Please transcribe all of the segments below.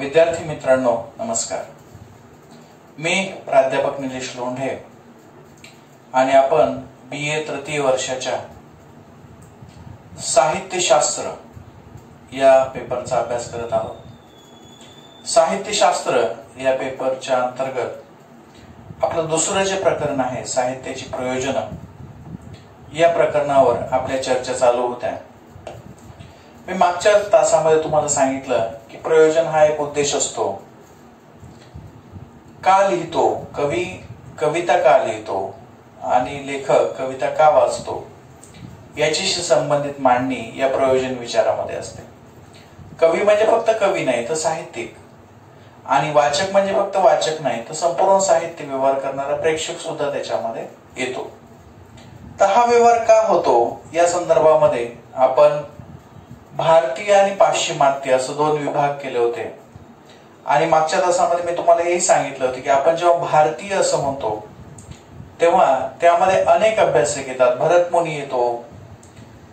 विद्यार्थी मित्रांनो नमस्कार। मी प्राध्यापक निलेश लोंढे आणि आपण BA तृतीय वर्षाच्या साहित्यशास्त्र या पेपरचा अभ्यास करत आहोत। साहित्यशास्त्र या पेपरच्या अंतर्गत आपलं दुसरं जे प्रकरण आहे साहित्याची प्रयोजन या प्रकरणावर आपल्या चर्चा चालू होत्या। मी मागच्या तासामध्ये तुम्हाला सांगितलं की प्रयोजन हा एक उद्देश असतो। का लिहितो कवी, कविता का लिहितो आणि लेखक कविता का वाचतो याच्याशी संबंधित मांडणी या प्रयोजन विचारामध्ये असते। कवी म्हणजे फक्त कवी नाही तर साहित्यिक, आणि वाचक म्हणजे फक्त वाचक नाही तर संपूर्ण साहित्य व्यवहार करणारा प्रेक्षक सुद्धा त्याच्यामध्ये येतो। तर हा व्यवहार का होतो या संदर्भामध्ये आपण भारतीय आणि पाश्चिमात्य असं दोन विभाग केले होते। आणि मागच्या तासामध्ये मी तुम्हाला हेही सांगितलं होतं की आपण जेव्हा भारतीय असं म्हणतो तेव्हा त्यामध्ये अनेक अभ्यासक येतात। भरतमुनी येतो,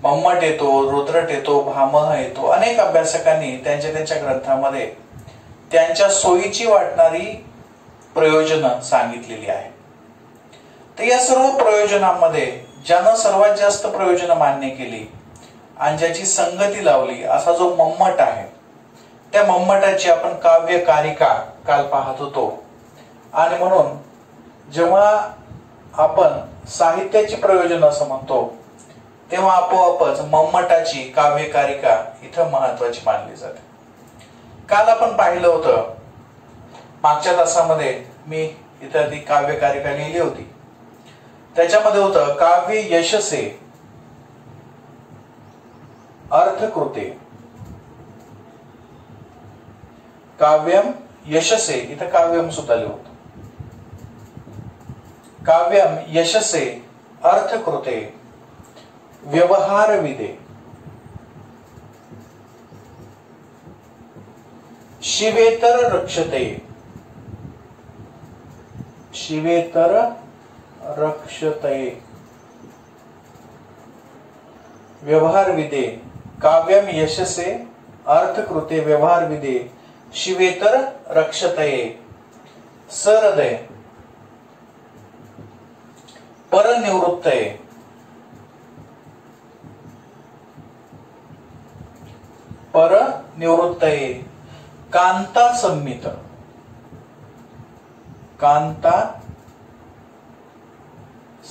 मम्मट येतो, रुद्रट येतो, भामह येतो। अनेक अभ्यासकांनी त्यांच्या ग्रंथामध्ये त्यांच्या सोयीची वाटणारी प्रयोजनं सांगितलेली आहेत। तर या सर्व प्रयोजनांमध्ये ज्यानं सर्वात जास्त प्रयोजनं मान्य केली आणि ज्याची संगती लावली असा जो मम्मट आहे, त्या मम्मटाची आपण काव्य कारिका काल पाहत होतो। आणि म्हणून जेव्हा आपण साहित्याची प्रयोजन असं म्हणतो तेव्हा आपोआपच मम्मटाची काव्य कारिका इथं महत्वाची मानली जाते। काल आपण पाहिलं होतं, मागच्या तासामध्ये मी इथं ती काव्य कारिका लिहिली होती। त्याच्यामध्ये होतं काव्य यशसे अर्थकृते, काव्यम यशसे, इथं काव्यम सुद्धा लिहतो। काव्यम यशसे अर्थकृते व्यवहारविदे शिवेतर रक्षते, शिवेतर रक्षते व्यवहारविदे, काव्यम यशसे अर्थकृते व्यवहारविदे शिवेतर रक्षतये सहृदय परनिवृत्तये परनिवृत्तये कांता संमित, कांता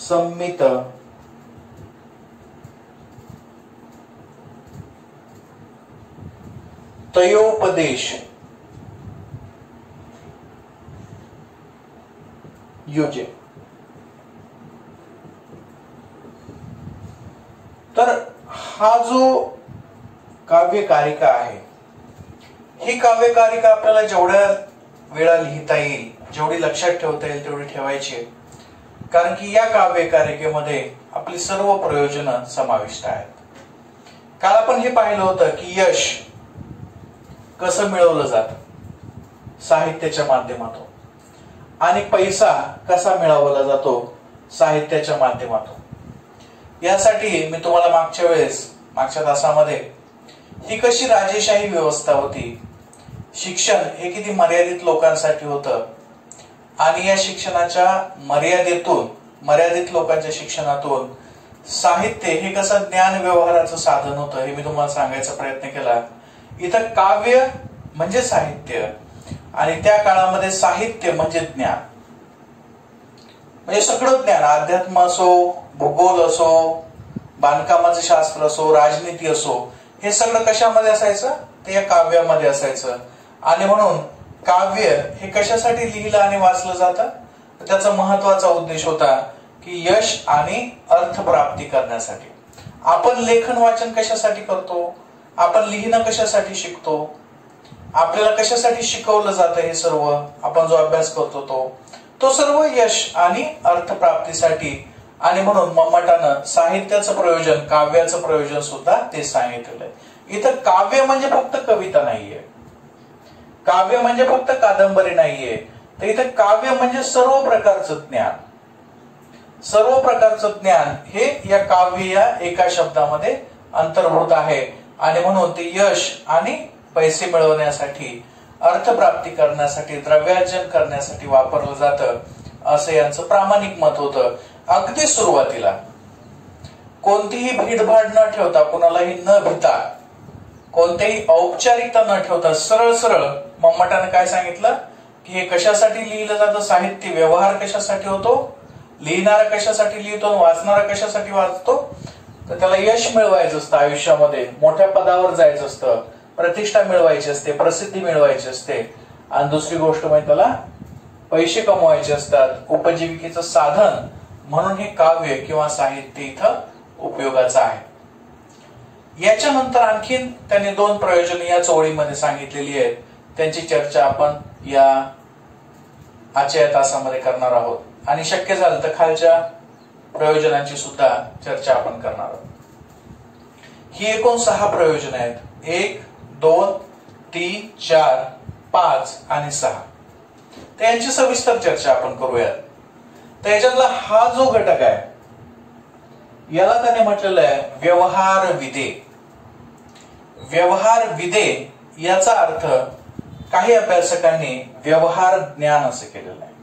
संमित तयोपदेश युजे। तर हा जो काव्य कारिका आहे, ही काव्य कारिका आपल्याला जेवढ्या वेळा लिहिता येईल, जेवढी लक्षात ठेवता येईल तेवढी ठेवायची, कारण की या काव्य कारिकेमध्ये आपली सर्व प्रयोजनं समाविष्ट आहेत। काल आपण हे पाहिलं होतं की यश कसं मिळवलं जातं साहित्याच्या माध्यमातून आणि पैसा कसा मिळवला जातो साहित्याच्या माध्यमातून। यासाठी मी तुम्हाला मागच्या तासामध्ये ही कशी राजेशाही व्यवस्था होती, शिक्षण हे किती मर्यादित लोकांसाठी होतं आणि या शिक्षणाच्या मर्यादित लोकांच्या शिक्षणातून साहित्य हे कसं ज्ञान व्यवहाराचं साधन होतं हे मी तुम्हाला सांगायचा प्रयत्न केला। इथं काव्य म्हणजे साहित्य आणि त्या काळामध्ये साहित्य म्हणजे ज्ञान, म्हणजे सगळं ज्ञान, अध्यात्म असो, भूगोल असो, बांधकामाचं शास्त्र असो, राजनीती असो, हे सगळं कशामध्ये असायचं ते या काव्यामध्ये असायचं। आणि म्हणून काव्य हे कशासाठी लिहिलं आणि वाचलं जातं, त्याचा महत्वाचा उद्देश होता की यश आणि अर्थप्राप्ती करण्यासाठी। आपण लेखन वाचन कशासाठी करतो, आपण लिहिणं कशासाठी शिकतो, आपल्याला कशासाठी शिकवलं जातं, हे सर्व आपण जो अभ्यास करतो तो सर्व यश आणि अर्थप्राप्तीसाठी। आणि म्हणून मम्मटानं साहित्याचं प्रयोजन, काव्याचं प्रयोजन सुद्धा ते सांगितलेलं। इथं काव्य म्हणजे फक्त कविता नाहीये, काव्य म्हणजे फक्त कादंबरी नाहीये, तर इथं काव्य म्हणजे सर्व प्रकारचं ज्ञान, सर्व प्रकारचं ज्ञान हे या काव्य या एका शब्दामध्ये अंतर्भूत आहे। आणि म्हणून ते यश आणि पैसे मिळवण्यासाठी अर्थप्राप्ती करण्यासाठी, द्रव्यार्जन करण्यासाठी वापरलं जातं, असं यांचं प्रामाणिक मत होतं. अगदी सुरुवातीला कोणतीही भीडभाड न ठेवता, कोणालाही न भिता, कोणत्याही औपचारिकता न ठेवता सरळ सरळ मम्मटाने काय सांगितलं की हे कशासाठी लिहिलं जातं, साहित्य व्यवहार कशासाठी होतो, लिहिणारा कशासाठी लिहितो, वाचणारा कशासाठी वाचतो, तर त्याला यश मिळवायचं असतं, आयुष्यामध्ये मोठ्या पदावर जायचं असतं, प्रतिष्ठा मिळवायची असते, प्रसिद्धी मिळवायची असते, आणि दुसरी गोष्ट म्हणजे त्याला पैसे कमवायचे असतात, उपजीविकेचं साधन म्हणून हे काव्य किंवा साहित्य इथं उपयोगाचं आहे. याच्यानंतर आणखीन त्यांनी 2 प्रयोजन या चोळीमध्ये सांगितलेली आहेत. त्यांची चर्चा आपण या आजच्या तासामध्ये करणार आहोत, आणि शक्य झालं तर खालच्या प्रयोजनांची सुद्धा चर्चा आपण करणार आहोत. ही एकूण 6 प्रयोजन आहेत. 1, 2, 3, 4, 5 आणि 6. तर यांची सविस्तर चर्चा आपण करूयात. तर याच्यातला हा जो घटक आहे याला त्याने म्हटलेलं आहे व्यवहार विधे. व्यवहार विधे याचा अर्थ काही अभ्यासकांनी व्यवहार ज्ञान असं केलेलं आहे.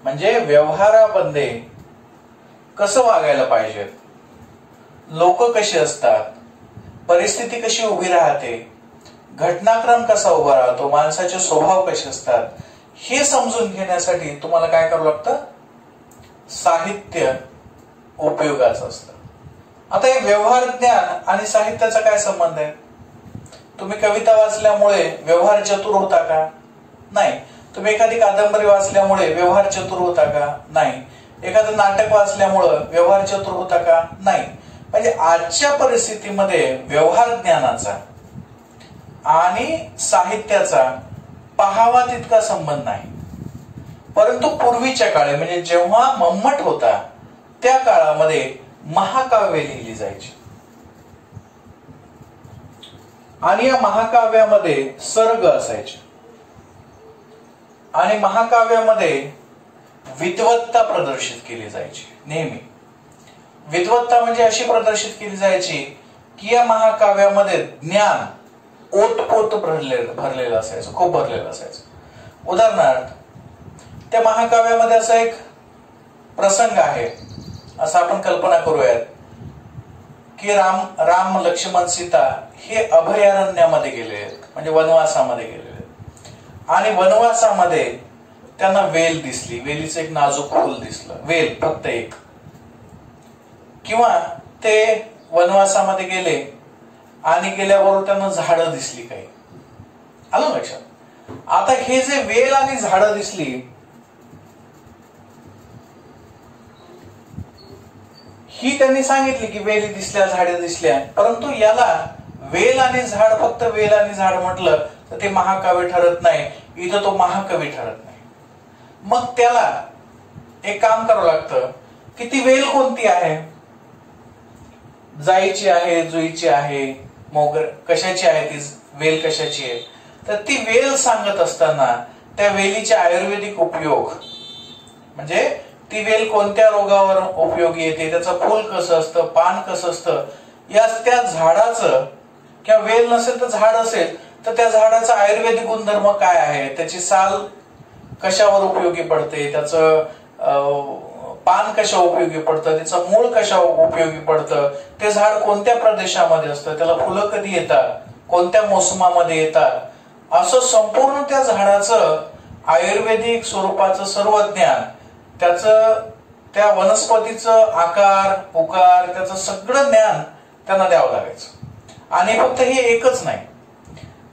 म्हणजे व्यवहारामध्ये कसं वागायला पाहिजे, लोक कशी असतात, परिस्थिती कशी उभी राहते, घटनाक्रम कसा उभा राहतो, माणसाचे स्वभाव कसे असतात, हे समजून घेण्यासाठी तुम्हाला काय करावं लागतं, साहित्य उपयोगाचं असतं. आता हे व्यवहार ज्ञान आणि साहित्याचा काय संबंध आहे? तुम्ही कविता वाचल्यामुळे व्यवहार चतुर होता का? नाही. तुम्ही एखादी कादंबरी वाचल्यामुळे व्यवहार चतुर होता का? नाही. एखादं नाटक वाचल्यामुळे व्यवहार चतुर होता का? नाही. म्हणजे आजच्या परिस्थितीमध्ये व्यवहार ज्ञानाचा आणि साहित्याचा पाहावा तितका संबंध नाही. परंतु पूर्वीच्या काळी म्हणजे जेव्हा मम्मट होता त्या काळामध्ये महाकाव्य लिहिली जायची, आणि या महाकाव्यामध्ये सर्ग असायचे, आणि महाकाव्यामध्ये विद्वत्ता प्रदर्शित केली जायची. नेहमी विद्वत्ता म्हणजे अशी प्रदर्शित केली जायची की या महाकाव्यामध्ये ज्ञान ओतपोत भरलेलं असायचं, खूप भरलेलं असायचं. उदाहरणार्थ त्या महाकाव्यामध्ये असा एक प्रसंग आहे, असं आपण कल्पना करूयात की राम लक्ष्मण सीता हे अभयारण्यामध्ये गेले आहेत, म्हणजे वनवासामध्ये गेले आहेत, आणि वनवासामध्ये त्यांना वेल दिसली, वेलीचं एक नाजूक फूल दिसलं, वेल फक्त एक, किंवा ते वनवासामध्ये गेले आणि गेल्याबरोबर त्यांना झाडं दिसली काही. आलं लक्षात? आता हे जे वेल आणि झाडं दिसली ही त्यांनी सांगितली की वेली दिसल्या, झाडे दिसल्या, परंतु याला वेल आणि झाड फक्त वेल आणि झाड म्हटलं तर ते महाकाव्य ठरत नाही. इथं तो महाकवी ठरत नाही. मग त्याला एक काम करावं लागतं की ती वेल कोणती आहे, जाईची आहे, जुईची आहे, मोगर कशाची आहे, ती वेल कशाची आहे, तर ती वेल सांगत असताना त्या वेलीचे आयुर्वेदिक उपयोग, म्हणजे ती वेल कोणत्या रोगावर उपयोगी येते, त्याचं फूल कसं असतं, पान कसं असतं, या त्या झाडाचं, किंवा वेल नसेल तर झाड असेल तर त्या झाडाचा आयुर्वेदिक गुणधर्म काय आहे, त्याची साल कशावर उपयोगी पडते, त्याचं पान कशा उपयोगी पडतं, त्याचं मूळ कशा उपयोगी पडतं, ते झाड कोणत्या प्रदेशामध्ये असतं, त्याला फुलं कधी येतात, कोणत्या मोसमामध्ये येतात, असं संपूर्ण त्या झाडाचं आयुर्वेदिक स्वरूपाचं सर्व ज्ञान, त्याचं त्या वनस्पतीचं आकार उकार, त्याचं सगळं ज्ञान त्यांना द्यावं लागायचं. आणि फक्त हे एकच नाही,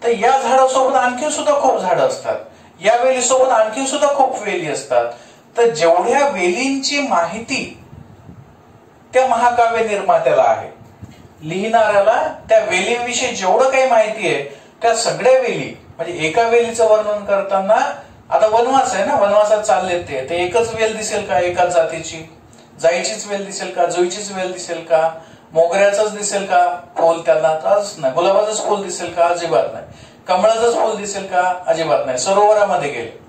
तर या झाडासोबत आणखी सुद्धा खूप झाडं असतात, या वेलीसोबत आणखी सुद्धा खूप वेली असतात. तर जेवढ्या वेलींची माहिती त्या महाकाव्य निर्मात्याला आहे, लिहिणाऱ्याला त्या वेलींविषयी जेवढं काही माहिती आहे त्या सगळ्या वेली, म्हणजे एका वेलीचं वर्णन करताना, आता वनवास आहे ना, वनवासात चाललेत ते एकच वेल दिसेल का एकाच जातीची, जाईचीच वेल दिसेल का, जुईचीच वेल दिसेल का, मोगऱ्याचंच दिसेल का फुल, त्यांना त्रास नाही, गुलाबाचंच फुल दिसेल का, अजिबात नाही, कमळाचंच फुल दिसेल का, अजिबात नाही. सरोवरामध्ये गेले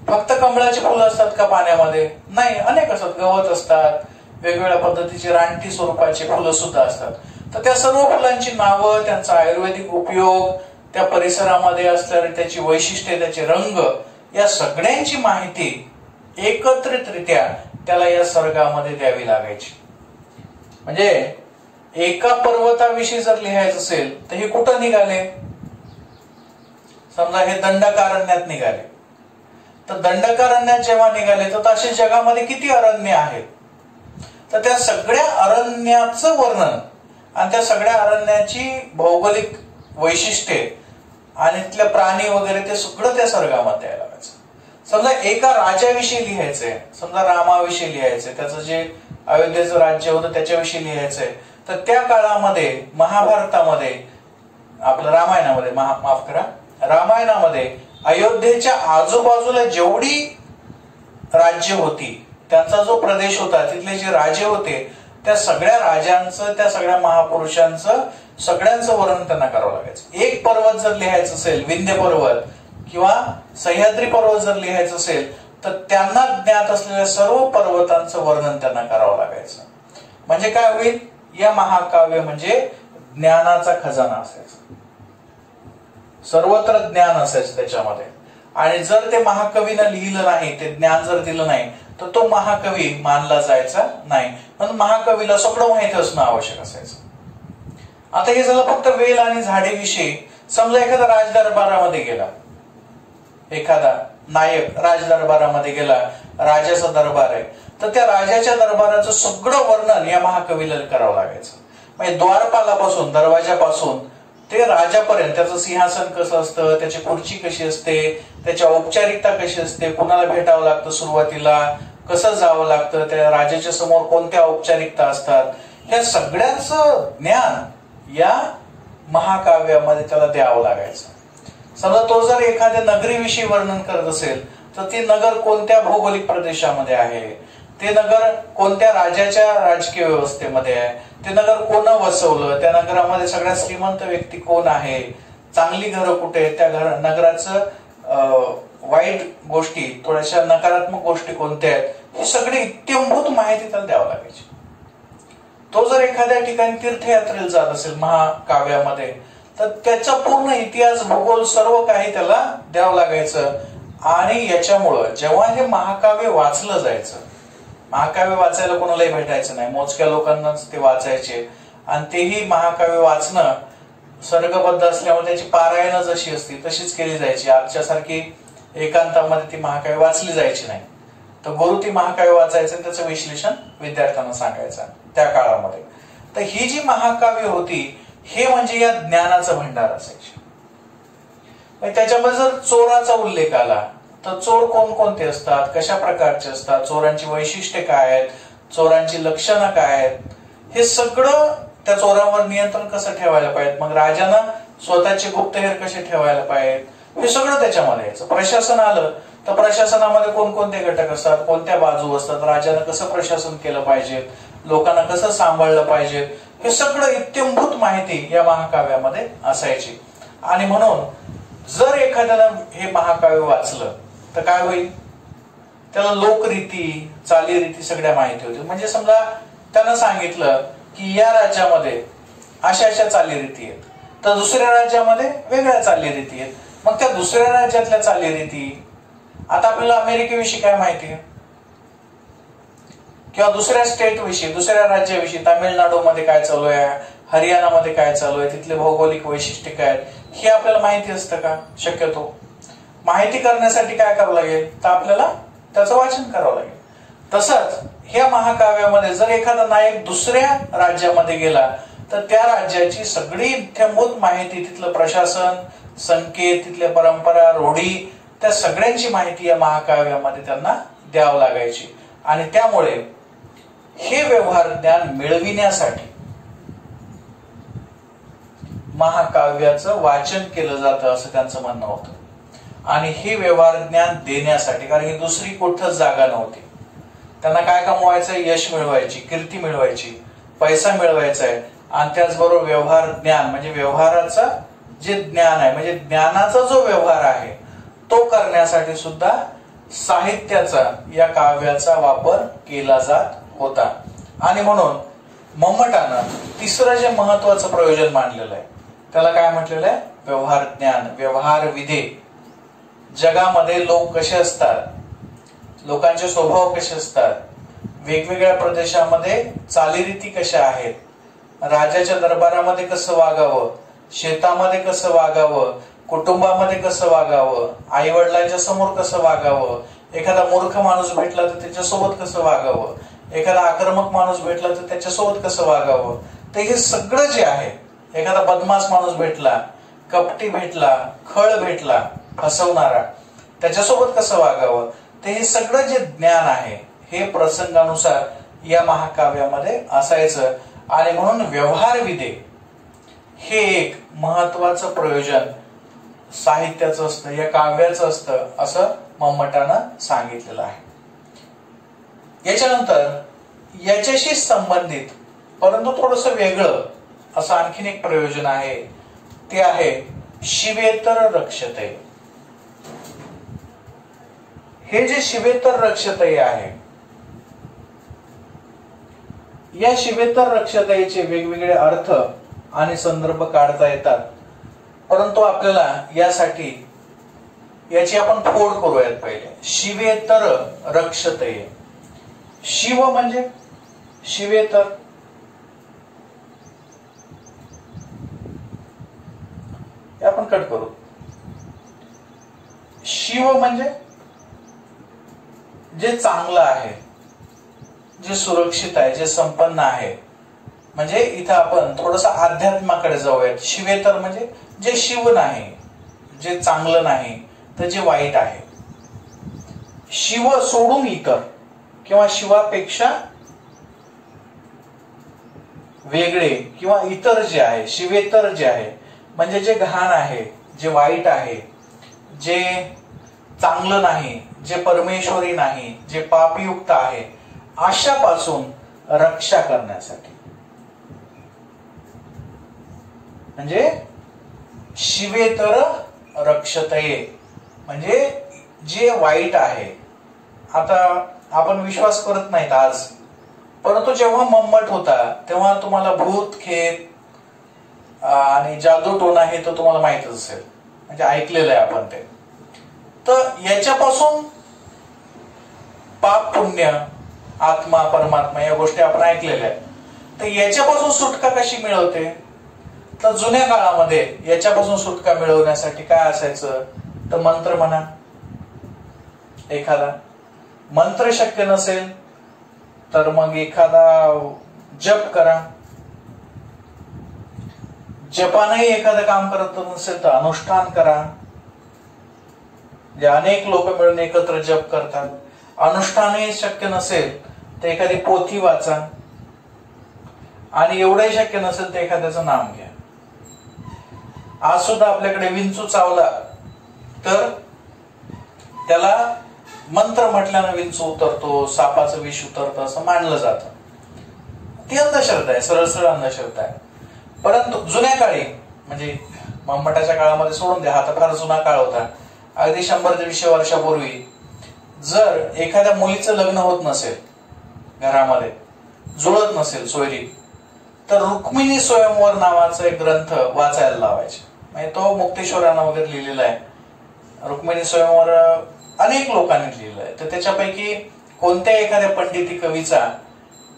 फक्त कमळाची फुलं असतात का पाण्यामध्ये? नाही, अनेक असतात, गवत असतात, वेगवेगळ्या पद्धतीची रानटी स्वरूपाची फुलं सुद्धा असतात. तर त्या सर्व फुलांची नावं, त्यांचा आयुर्वेदिक उपयोग, त्या परिसरामध्ये असणारी त्याची वैशिष्ट्ये, त्याचे रंग, या सगळ्यांची माहिती एकत्रितरित्या त्याला या सर्गामध्ये द्यावी लागायची. म्हणजे एका पर्वताविषयी जर लिहायचं असेल तर हे कुठं निघाले? समजा हे दंडकारण्यात निघाले. तर दंडकारण्यात जेव्हा निघाले तर असे जगामध्ये किती अरण्य आहेत? तर त्या सगळ्या अरण्याचं वर्णन आणि त्या सगळ्या अरण्याची भौगोलिक वैशिष्ट्ये आणि तिथले प्राणी वगैरे ते सगळं त्या सर्गामध्ये यायला लागायचं. समजा एका राजाविषयी लिहायचंय, समजा रामाविषयी लिहायचंय, त्याचं जे अयोध्येचं राज्य होतं त्याच्याविषयी लिहायचंय, तर त्या काळामध्ये महाभारतामध्ये, आपलं रामायणामध्ये, माफ करा, रामायणामध्ये अयोध्येच्या आजूबाजूला जेवढी राज्य होती, त्यांचा जो प्रदेश होता, तिथले जे राजे होते, त्या सगळ्या राजांचं, त्या सगळ्या महापुरुषांचं, सगळ्यांचं वर्णन त्यांना करावं लागायचं. एक पर्वत जर लिहायचं असेल, विंध्य पर्वत किंवा सह्याद्री पर्वत जर लिहायचं असेल, तर त्यांना ज्ञात असलेल्या सर्व पर्वतांचं वर्णन त्यांना करावं लागायचं. म्हणजे काय होईल? या महाकाव्य म्हणजे ज्ञानाचा खजाना असायचा, सर्वत्र ज्ञान असायचं त्याच्यामध्ये. आणि जर ते महाकवीनं लिहिलं नाही, ते ज्ञान जर दिलं नाही, तर तो महाकवी मानला जायचा नाही. म्हणून महाकवीला सगळं माहिती असणं आवश्यक असायचं. आता हे झालं फक्त वेल आणि झाडेविषयी. समजा एखादा राजदरबारामध्ये गेला, एखादा नायक राजदरबारामध्ये गेला, राजाचा दरबार आहे, तर त्या राजाच्या दरबाराचं सगळं वर्णन या महाकवीला करावं लागायचं. म्हणजे द्वारपालापासून, दरवाजापासून ते राजापर्यंत त्याचं सिंहासन कसं असतं, त्याची खुर्ची कशी असते, त्याची औपचारिकता कशी असते, कुणाला भेटावं लागतं सुरुवातीला, कसं जावं लागतं, त्या राजाच्या समोर कोणत्या औपचारिकता असतात, ह्या सगळ्यांचं ज्ञान या महाकाव्यामध्ये त्याला द्यावं लागायचं. समजा तो जर एखाद्या नगरीविषयी वर्णन करत असेल, तर ती नगर कोणत्या भौगोलिक प्रदेशामध्ये आहे, ते नगर कोणत्या राजाच्या राजकीय व्यवस्थेमध्ये आहे, ते नगर कोण वसवलं, त्या नगरामध्ये सगळ्यात श्रीमंत व्यक्ती कोण आहे, चांगली घरं कुठे आहेत, त्या नगराचं वाईट गोष्टी, थोड्याशा नकारात्मक गोष्टी कोणत्या आहेत, ही सगळी इत्यंभूत माहिती त्याला द्यावं लागायची. तो जर एखाद्या ठिकाणी तीर्थयात्रेला जात असेल महाकाव्यामध्ये, तर त्याचा पूर्ण इतिहास, भूगोल, सर्व काही त्याला द्यावं लागायचं. आणि याच्यामुळं जेव्हा हे महाकाव्य वाचलं जायचं, महाकाव्य वाचायला कोणालाही भेटायचं नाही, मोजक्या लोकांनाच ते वाचायचे. आणि तेही महाकाव्य वाचणं सर्गबद्ध असल्यामुळे त्याची पारायणं जशी असती तशीच केली जायची. आजच्यासारखी एकांतामध्ये ती महाकाव्य वाचली जायची नाही. तर गुरु ती महाकाव्य वाचायचं आणि त्याचं विश्लेषण विद्यार्थ्यांना सांगायचं त्या काळामध्ये. तर ही जी महाकाव्य होती, हे म्हणजे या ज्ञानाचं भंडार असायचे. त्याच्यामध्ये जर चोराचा उल्लेख आला, तर चोर कोणकोणते असतात, कशा प्रकारचे असतात, चोरांची वैशिष्ट्ये काय आहेत, चोरांची लक्षणं काय आहेत, हे सगळं, त्या चोरांवर नियंत्रण कसं ठेवायला पाहिजे, मग राजानं स्वतःचे गुप्तहेर कसे ठेवायला पाहिजेत, हे सगळं त्याच्यामध्ये यायचं. प्रशासन आलं तर प्रशासनामध्ये कोणकोणते घटक असतात, कोणत्या बाजू असतात, राजानं कसं प्रशासन केलं पाहिजे, लोकांना कसं सांभाळलं पाहिजे, हे सगळं इत्यंभूत माहिती या महाकाव्यामध्ये असायची. आणि म्हणून जर एखाद्यानं हे महाकाव्य वाचलं तर काय होईल? त्याला लोकरीती, चालीरीती सगळ्या माहिती होती. म्हणजे समजा त्यानं सांगितलं की या राज्यामध्ये अशा अशा चालीरीती आहेत, तर दुसऱ्या राज्यामध्ये वेगळ्या चालीरीती आहेत. मग त्या दुसऱ्या राज्यातल्या चालीरीती, आता आपल्याला अमेरिकेविषयी काय माहिती आहे, किंवा दुसऱ्या स्टेट विषयी, दुसऱ्या राज्याविषयी, तामिळनाडूमध्ये काय चालू आहे, हरियाणामध्ये काय चालू आहे, तिथले भौगोलिक वैशिष्ट्ये काय आहेत, हे आपल्याला माहिती असतं का? शक्यतो माहिती करण्यासाठी काय करावं लागेल, तर आपल्याला त्याचं वाचन करावं लागेल. तसंच ह्या महाकाव्यामध्ये जर एखादा नायक दुसऱ्या राज्यामध्ये गेला, तर त्या राज्याची सगळी इत्यंभूत माहिती, तिथलं प्रशासन, संकेत, तिथल्या परंपरा, रूढी, त्या सगळ्यांची माहिती या महाकाव्यामध्ये त्यांना द्यावं लागायची. आणि त्यामुळे हे व्यवहार ज्ञान मिळविण्यासाठी महाकाव्याचं वाचन केलं जातं असं त्यांचं म्हणणं होतं. आणि हे व्यवहार ज्ञान देण्यासाठी, कारण ही दुसरी कुठंच जागा नव्हती. त्यांना काय कमवायचं? यश मिळवायची, कीर्ती मिळवायची, पैसा मिळवायचा आहे. आणि त्याचबरोबर व्यवहार ज्ञान म्हणजे व्यवहाराचं जे ज्ञान आहे, म्हणजे ज्ञानाचा जो व्यवहार आहे तो करण्यासाठी सुद्धा साहित्याचा, या काव्याचा वापर केला जात होता. आणि म्हणून मम्मटानं तिसरं जे महत्वाचं प्रयोजन मांडलेलं आहे त्याला काय म्हटलेलं आहे? व्यवहार ज्ञान, व्यवहार विधे. जगामध्ये लोक कसे असतात, लोकांचे स्वभाव कसे असतात, वेगवेगळ्या प्रदेशामध्ये चालीरीती कशा आहेत, राजाच्या दरबारामध्ये कसं वागावं, शेतामध्ये कसं वागावं, कुटुंबामध्ये कसं वागावं, आई वडिलांच्या समोर कसं वागावं, एखादा मूर्ख माणूस भेटला तर त्याच्यासोबत कसं वागावं, एखादा आक्रमक माणूस भेटला तर त्याच्यासोबत कसं वागावं, तर हे सगळं जे आहे, एखादा बदमाश माणूस भेटला, कपटी भेटला, खळ भेटला, फसवणारा, त्याच्यासोबत कसं वागावं, तर हे सगळं जे ज्ञान आहे हे प्रसंगानुसार या महाकाव्यामध्ये असायचं. आणि म्हणून व्यवहार विधे हे एक महत्वाचं प्रयोजन साहित्याचं असतं, या काव्याचं असतं, असं मम्मटानं सांगितलेलं आहे. याच्यानंतर याच्याशी संबंधित परंतु थोडस वेगळं असं आणखीन एक प्रयोजन आहे, ते आहे शिवेतर रक्षते. हे जे शिवेतर रक्षते आहे, या शिवेतर रक्षतेचे वेगवेगळे अर्थ आणि संदर्भ काढता येतात, परंतु आपल्याला यासाठी याची आपण फोड करूयात. पहिले शिवेतर रक्षते. शिव म्हणजे शिवेतर, आपण कट करू. शिव म्हणजे जे चांगलं आहे, जे सुरक्षित आहे, जे संपन्न आहे. म्हणजे इथं आपण थोडस अध्यात्माकडे जाऊयात. शिवेतर म्हणजे जे शिव नाही, जे चांगलं नाही, तर जे वाईट आहे. शिव सोडून इतर किंवा शिवापेक्षा वेगळे किंवा इतर जे आहे, शिवेतर जे आहे म्हणजे जे घाण आहे, जे वाईट आहे, जे चांगलं नाही, जे परमेश्वरी नाही, जे पापयुक्त आहे, अशापासून रक्षा करण्यासाठी. म्हणजे शिवेतर रक्षते म्हणजे जे वाईट आहे. आता आपण विश्वास करत नाहीत आज, परंतु जेव्हा मम्मट होता तेव्हा तुम्हाला भूत खेत आणि जादू टोना हे तर तुम्हाला माहितच असेल, म्हणजे ऐकलेलं आहे आपण ते. तर याच्यापासून पाप पुण्य, आत्मा परमात्मा या गोष्टी आपण ऐकलेल्या आहेत. तर याच्यापासून सुटका कशी मिळवते? तर जुन्या काळामध्ये याच्यापासून सुटका मिळवण्यासाठी काय असायचं? तर मंत्र म्हणा. एखादा मंत्र शक्य नसेल तर मग एखादा जप करा. जपानही एखादं काम करत नसेल तर अनुष्ठान करा. जे अनेक लोक मिळून एकत्र जप करतात. अनुष्ठानही शक्य नसेल तर एखादी पोथी वाचा, आणि एवढंही शक्य नसेल तर एखाद्याचं नाम घ्या. आज सुद्धा आपल्याकडे विंचू चावला तर त्याला मंत्र म्हटल्यानं विंचू उतरतो, सापाचं विष उतरतं असं मानलं जातं. ती अंधश्रद्धा आहे, सरळ सरळ अंधश्रद्धा आहे. परंतु जुन्या काळी म्हणजे मम्मटाच्या काळामध्ये सोडून द्या, हा तर फार जुना काळ होता, अगदी 100-150 वर्षापूर्वी जर एखाद्या मुलीचं लग्न होत नसेल, घरामध्ये जुळत नसेल सोयरी, तर रुक्मिणी स्वयंवर नावाचा एक ग्रंथ वाचायला लावायचे. म्हणजे तो मुक्तेश्वरानं वगैरे लिहिलेला आहे. रुक्मिणी स्वयंवर अनेक लोकांनी लिहिलेलं आहे. तर त्याच्यापैकी कोणत्या एखाद्या पंडिती कवीचा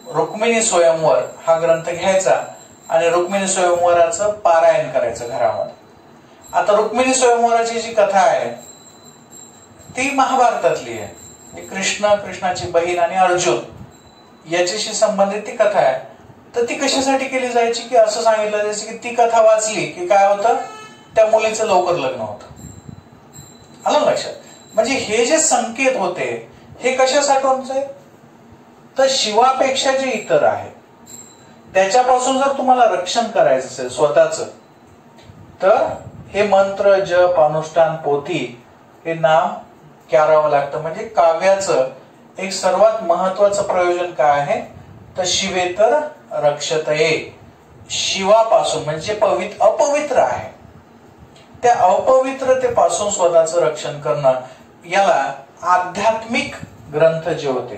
रुक्मिणी स्वयंवर हा ग्रंथ घ्यायचा आणि रुक्मिणी स्वयंवराचं पारायण करायचं घरामध्ये. आता रुक्मिणी स्वयंवराची जी कथा आहे ती महाभारतातली आहे. कृष्ण, कृष्णाची बहीण आणि अर्जुन याच्याशी संबंधित ती कथा आहे. तर ती कशासाठी केली जायची की असं सांगितलं जायचं की ती कथा वाचली की काय होतं, त्या मुलीचं लवकर लग्न होतं. आलं लक्षात? म्हणजे हे जे संकेत होते हे कशासाठी? तर शिवापेक्षा जे इतर आहे त्याच्यापासून जर तुम्हाला रक्षण करायचं असेल स्वतःच, तर हे मंत्र, जप, अनुष्ठान, पोथी हे नाम करावं लागतं. म्हणजे काव्याचं एक सर्वात महत्वाचं प्रयोजन काय आहे? तर शिवेतर रक्षते. शिवापासून म्हणजे अपवित्र आहे त्या अपवित्रतेपासून स्वतःचं रक्षण करणं, याला आध्यात्मिक ग्रंथ जे होते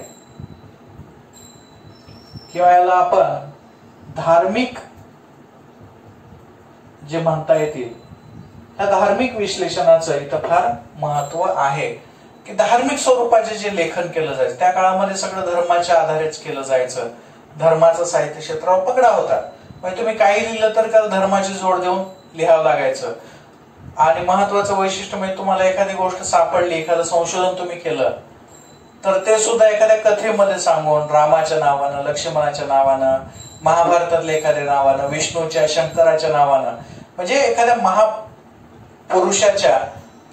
किंवा याला आपण धार्मिक जे म्हणता येतील या धार्मिक विश्लेषणाचं इथं फार महत्व आहे की धार्मिक स्वरूपाचे जे लेखन केलं जायचं त्या काळामध्ये सगळं धर्माच्या आधारेच केलं जायचं. धर्माचं साहित्य क्षेत्रावर पकडा होता. म्हणजे तुम्ही काही लिहिलं तर त्याला धर्माची जोड देऊन लिहावं लागायचं. आणि महत्वाचं वैशिष्ट्य म्हणजे तुम्हाला एखादी गोष्ट सापडली, एखादं संशोधन तुम्ही केलं तर ते सुद्धा एखाद्या कथेमध्ये सांगून रामाच्या नावानं, लक्ष्मणाच्या नावानं, महाभारतातल्या एखाद्या नावानं, विष्णूच्या, शंकराच्या नावानं, म्हणजे एखाद्या महापुरुषाच्या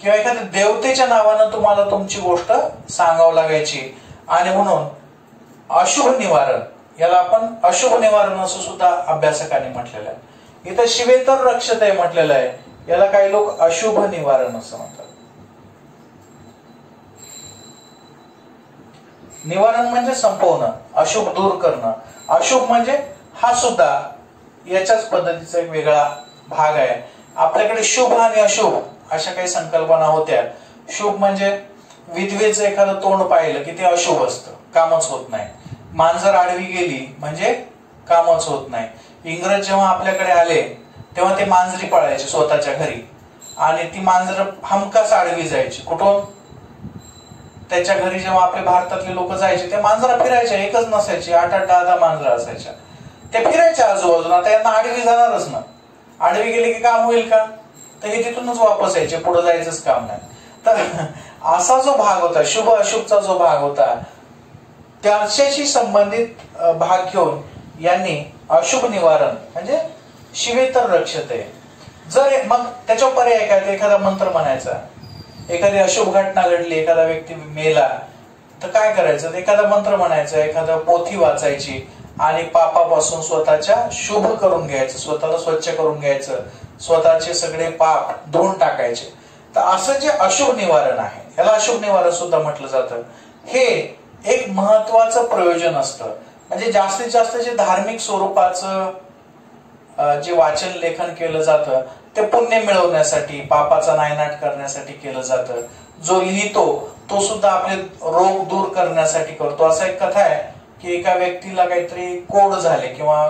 किंवा एखाद्या देवतेच्या नावानं तुम्हाला तुमची गोष्ट सांगावं लागायची. आणि म्हणून अशुभ निवारण, याला आपण अशुभ निवारण असं सुद्धा अभ्यासकांनी म्हटलेलं आहे. इथं शिवेतर रक्षते म्हटलेलं आहे, याला काही लोक अशुभ निवारण असं म्हणतात. निवारण म्हणजे संपवणं, अशुभ दूर करणं. अशुभ म्हणजे हा सुद्धा याच्याच पद्धतीचा एक वेगळा भाग आहे. आपल्याकडे शुभ आणि अशुभ अशा काही संकल्पना होत्या. शुभ म्हणजे विधवेचं एखादं तोंड पाहिलं की ते अशुभ असतं, कामच होत नाही. मांजर आडवी गेली म्हणजे कामच होत नाही. इंग्रज जेव्हा आपल्याकडे आले तेव्हा ते मांजरी पाळायचे स्वतःच्या घरी आणि ती मांजर हमखास आडवी जायची. कुठून? त्याच्या घरी जेव्हा आपले भारतातले लोक जायचे ते मांजरा फिरायच्या, एकच नसायची, 8-8, 10-10 मांजरा असायच्या. ते फिरायच्या आजूबाजूला. आता यांना आडवी जाणारच ना. आडवी गेली की काम होईल का? तर हे तिथूनच वापस यायचे, पुढे जायचंच काम नाही. तर असा जो भाग होता, शुभ अशुभचा जो भाग होता, त्याच्याशी संबंधित भाग घेऊन यांनी अशुभ निवारण म्हणजे शिवेतर रक्षते. जर मग त्याच्या पर्याय काय? एखादा मंत्र म्हणायचा. एखादी अशुभ घटना घडली, एखादा व्यक्ती मेला तर काय करायचं? एखादा मंत्र म्हणायचा, एखादा पोथी वाचायची आणि पापापासून स्वतःच्या शुभ करून घ्यायचं, स्वतःला स्वच्छ करून घ्यायचं, स्वतःचे सगळे पाप धुवून टाकायचे. तर असं जे अशुभ निवारण आहे, याला अशुभ निवारण सुद्धा म्हटलं जातं. हे एक महत्वाचं प्रयोजन असतं. म्हणजे जास्तीत जास्त जे धार्मिक स्वरूपाचं जे वाचन लेखन केलं जातं ते पुण्य मिळवण्यासाठी, पापाचा नायनाट करण्यासाठी केलं जातं. जो लिहितो तो सुद्धा आपले रोग दूर करण्यासाठी करतो. असा एक कथा आहे की एका व्यक्तीला काहीतरी कोड झाले किंवा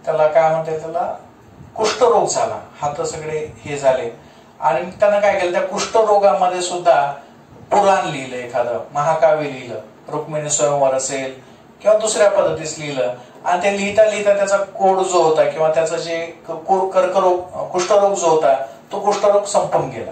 त्याला काय म्हणतात, त्याला कुष्ठरोग झाला, हात सगळे हे झाले आणि त्यानं काय केलं, त्या कुष्ठरोगामध्ये सुद्धा पुराण लिहिलं, एखादं महाकाव्य लिहिलं, रुक्मिणी स्वयंवर असेल किंवा दुसऱ्या पद्धतीस लिहिलं. आणि ते लिहिता लिहिता त्याचा कोड जो होता किंवा त्याचा जे कर्करोग, कुष्ठरोग जो होता तो कुष्ठरोग संपून गेला.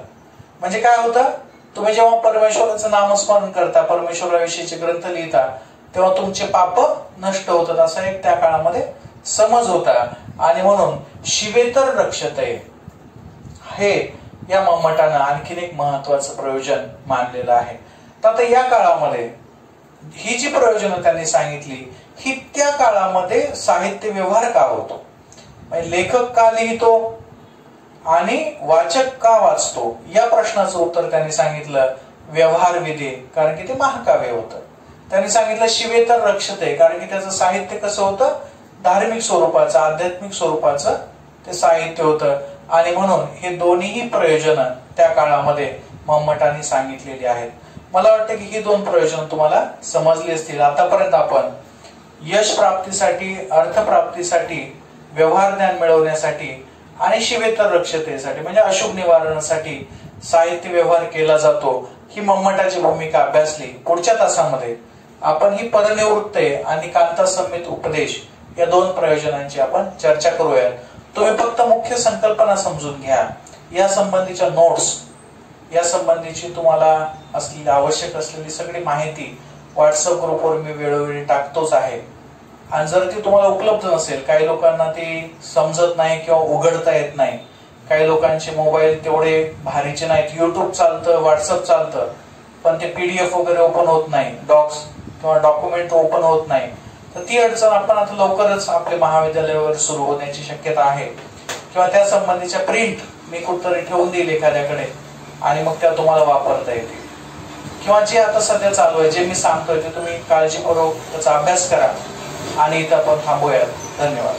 म्हणजे काय होतं, तुम्ही जेव्हा परमेश्वराचं नामस्मरण करता, परमेश्वराविषयीचे ग्रंथ लिहिता, तेव्हा तुमचे पाप नष्ट होतात, असा एक त्या काळामध्ये समज होता. आणि म्हणून शिवेतर रक्षते हे या मम्मटानं आणखीन एक महत्वाचं प्रयोजन मानलेलं आहे. तर आता या काळामध्ये ही जी प्रयोजनं त्यांनी सांगितली, ही त्या काळामध्ये साहित्य व्यवहार का होतो, म्हणजे लेखक का लिहितो आणि वाचक का वाचतो, या प्रश्नाचं उत्तर त्यांनी सांगितलं व्यवहार विधी, कारण की ते महाकाव्य होतं. त्यांनी सांगितलं शिवेतर रक्षते, कारण की त्याचं साहित्य कसं होतं, धार्मिक स्वरूपाचं, आध्यात्मिक स्वरूपाचं ते साहित्य होतं. आणि म्हणून हे दोन्ही प्रयोजनं त्या काळामध्ये मम्मटांनी सांगितलेली आहेत. मला वाटतं की ही दोन प्रयोजन तुम्हाला समजली असतील. आतापर्यंत आपण यश प्राप्तीसाठी, अर्थप्राप्तीसाठी, व्यवहार ज्ञान मिळवण्यासाठी आणि शिवेतर रक्षतेसाठी म्हणजे अशुभ निवारणासाठी साहित्य व्यवहार केला जातो, ही मम्मटाची भूमिका अभ्यासली. पुढच्या तासामध्ये आपण ही परनिवृत्ते आणि कांतासंमित उपदेश या दोन प्रयोजनांची आपण चर्चा करूयात. तुम्ही फक्त मुख्य संकल्पना समजून घ्या. या संबंधीच्या नोट्स, या संबंधीची तुम्हाला असलेली आवश्यक असलेली सगळी माहिती व्हॉट्सअप ग्रुपवर मी वेळोवेळी टाकतोच आहे. आणि जर ती तुम्हाला उपलब्ध नसेल, काही लोकांना ती समजत नाही किंवा उघडता येत नाही, काही लोकांचे मोबाईल तेवढे भारीचे नाहीत, युट्यूब चालतं, व्हॉट्सअप चालतं, पण ते PDF वगैरे ओपन होत नाही, डॉक्स किंवा डॉक्युमेंट ओपन होत नाही, तर ती अडचण आपण आता लवकरच आपल्या महाविद्यालयावर सुरू होण्याची शक्यता आहे. किंवा त्या संबंधीच्या प्रिंट मी कुठतरी ठेवून देईल एखाद्याकडे आणि मग त्या तुम्हाला वापरता येतील. किंवा जे आता सध्या चालू आहे, जे मी सांगतोय ते तुम्ही काळजीपूर्वक त्याचा अभ्यास करा. आणि इथं आपण थांबूयात. धन्यवाद.